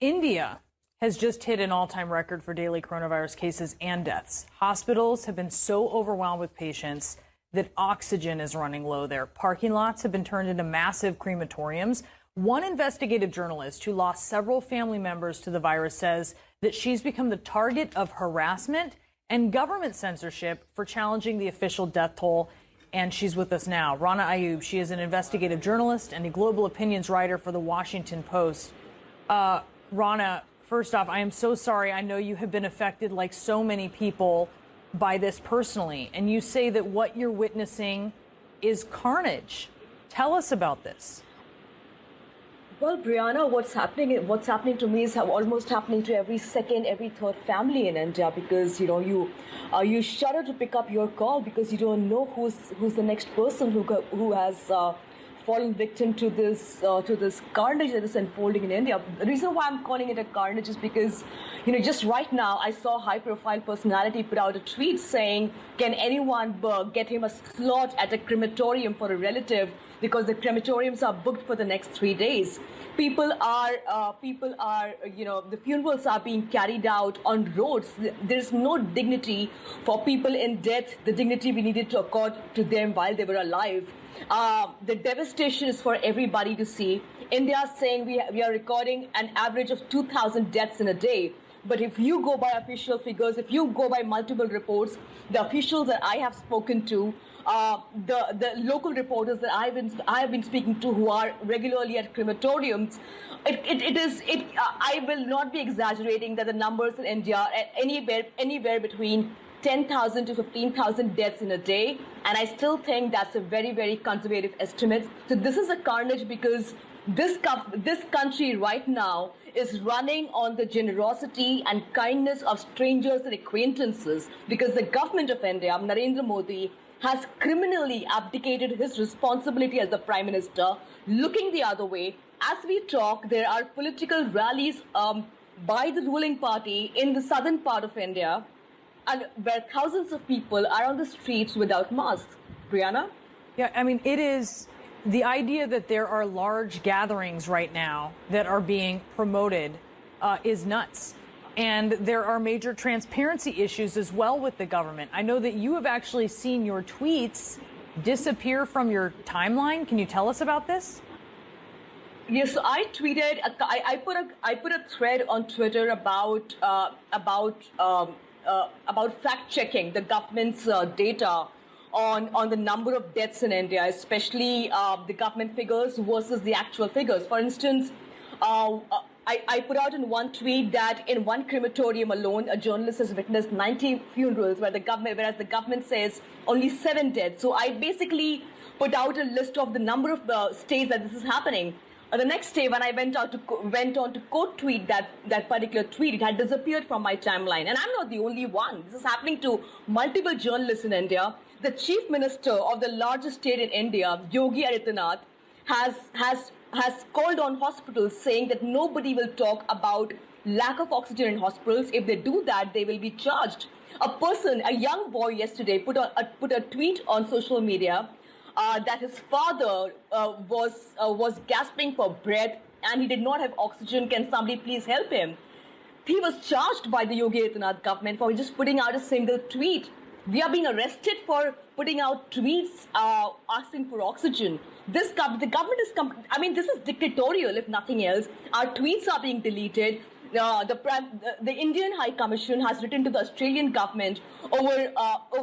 India has just hit an all-time record for daily coronavirus cases and deaths. Hospitals have been so overwhelmed with patients that oxygen is running low there. Parking lots have been turned into massive crematoriums. One investigative journalist who lost several family members to the virus says that she's become the target of harassment and government censorship for challenging the official death toll. And she's with us now. Rana Ayoob, she is an investigative journalist and a global opinions writer for the Washington Post. Rana, first off, I am so sorry. I know you have been affected, like so many people, by this personally. And you say that what you're witnessing is carnage. Tell us about this. Well, Brianna, what's happening to me is almost happening to every second, every third family in India, because you shudder to pick up your call because you don't know who's the next person who has fallen victim to this carnage that is unfolding in India. The reason why I'm calling it a carnage is because, just right now I saw a high-profile personality put out a tweet saying, "Can anyone get him a slot at a crematorium for a relative because the crematoriums are booked for the next 3 days." People are, the funerals are being carried out on roads. There's no dignity for people in death, the dignity we needed to accord to them while they were alive. The devastation is for everybody to see. India is saying we are recording an average of 2,000 deaths in a day. But if you go by official figures, if you go by multiple reports, the officials that I have spoken to, the local reporters that I have been speaking to who are regularly at crematoriums, I will not be exaggerating that the numbers in India are anywhere between 10,000 to 15,000 deaths in a day, and I still think that's a very, very conservative estimate. So this is a carnage because this country right now is running on the generosity and kindness of strangers and acquaintances, because the government of India, Narendra Modi, has criminally abdicated his responsibility as the Prime Minister, looking the other way. As we talk, there are political rallies by the ruling party in the southern part of India, and where thousands of people are on the streets without masks. Brianna? Yeah, I mean, it is the idea that there are large gatherings right now that are being promoted is nuts. And there are major transparency issues as well with the government. I know that you have actually seen your tweets disappear from your timeline. Can you tell us about this? Yes, so I tweeted. I put a thread on Twitter about fact checking the government's data on the number of deaths in India, especially the government figures versus the actual figures. For instance, I put out in one tweet that in one crematorium alone, a journalist has witnessed 90 funerals, whereas the government says only 7 dead. So I basically put out a list of the number of states that this is happening. The next day, when I went on to quote tweet that particular tweet, it had disappeared from my timeline. And I'm not the only one. This is happening to multiple journalists in India. The chief minister of the largest state in India, Yogi Adityanath, has called on hospitals saying that nobody will talk about lack of oxygen in hospitals. If they do that, they will be charged. A young boy yesterday put a tweet on social media that his father was gasping for breath and he did not have oxygen. Can somebody please help him? He was charged by the Yogi Adityanath government for just putting out a single tweet. We are being arrested for putting out tweets asking for oxygen. The government is, this is dictatorial if nothing else. Our tweets are being deleted. The Indian High Commission has written to the Australian government over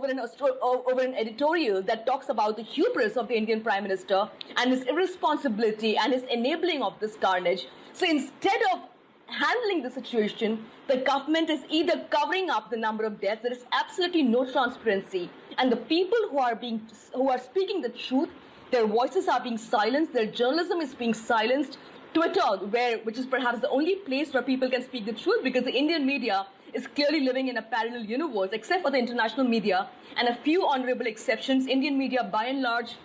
an editorial that talks about the hubris of the Indian Prime Minister and his irresponsibility and his enabling of this carnage. So instead of handling the situation, the government is either covering up the number of deaths. There is absolutely no transparency, and the people who are speaking the truth, their voices are being silenced. Their journalism is being silenced. Twitter, which is perhaps the only place where people can speak the truth, because the Indian media is clearly living in a parallel universe. Except for the international media and a few honorable exceptions, Indian media, by and large,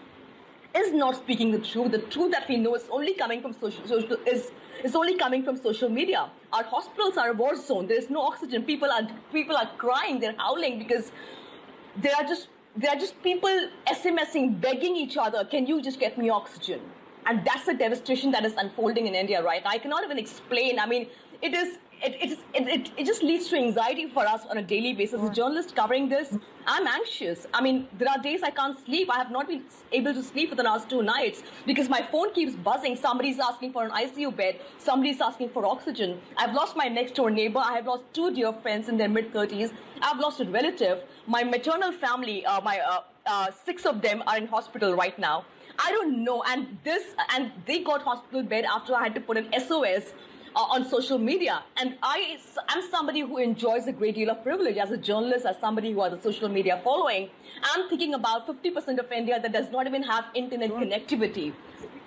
is not speaking the truth. The truth that we know is only coming from social media. Our hospitals are a war zone. There is no oxygen. People are crying. They're howling because there are just people SMSing, begging each other, "Can you just get me oxygen?" And that's the devastation that is unfolding in India right now. I cannot even explain. I mean, it just leads to anxiety for us on a daily basis. As a journalist covering this, I'm anxious. I mean, there are days I can't sleep. I have not been able to sleep for the last 2 nights because my phone keeps buzzing. Somebody's asking for an ICU bed. Somebody's asking for oxygen. I've lost my next door neighbor. I have lost 2 dear friends in their mid-30s. I've lost a relative. My maternal family, 6 of them are in hospital right now. I don't know. And they got hospital bed after I had to put an SOS on social media. And I'm somebody who enjoys a great deal of privilege as a journalist, as somebody who has a social media following. I'm thinking about 50% of India that does not even have internet connectivity.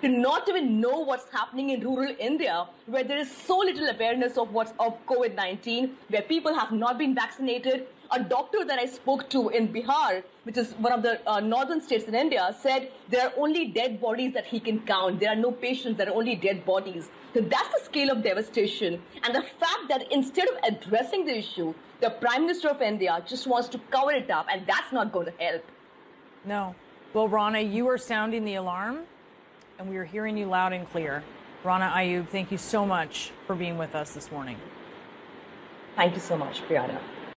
To not even know what's happening in rural India, where there is so little awareness of COVID-19, where people have not been vaccinated. A doctor that I spoke to in Bihar, which is one of the northern states in India, said there are only dead bodies that he can count. There are no patients, there are only dead bodies. So that's the scale of devastation. And the fact that instead of addressing the issue, the Prime Minister of India just wants to cover it up, and that's not going to help. No. Well, Rana, you are sounding the alarm, and we are hearing you loud and clear. Rana Ayoob, thank you so much for being with us this morning. Thank you so much, Priyanka.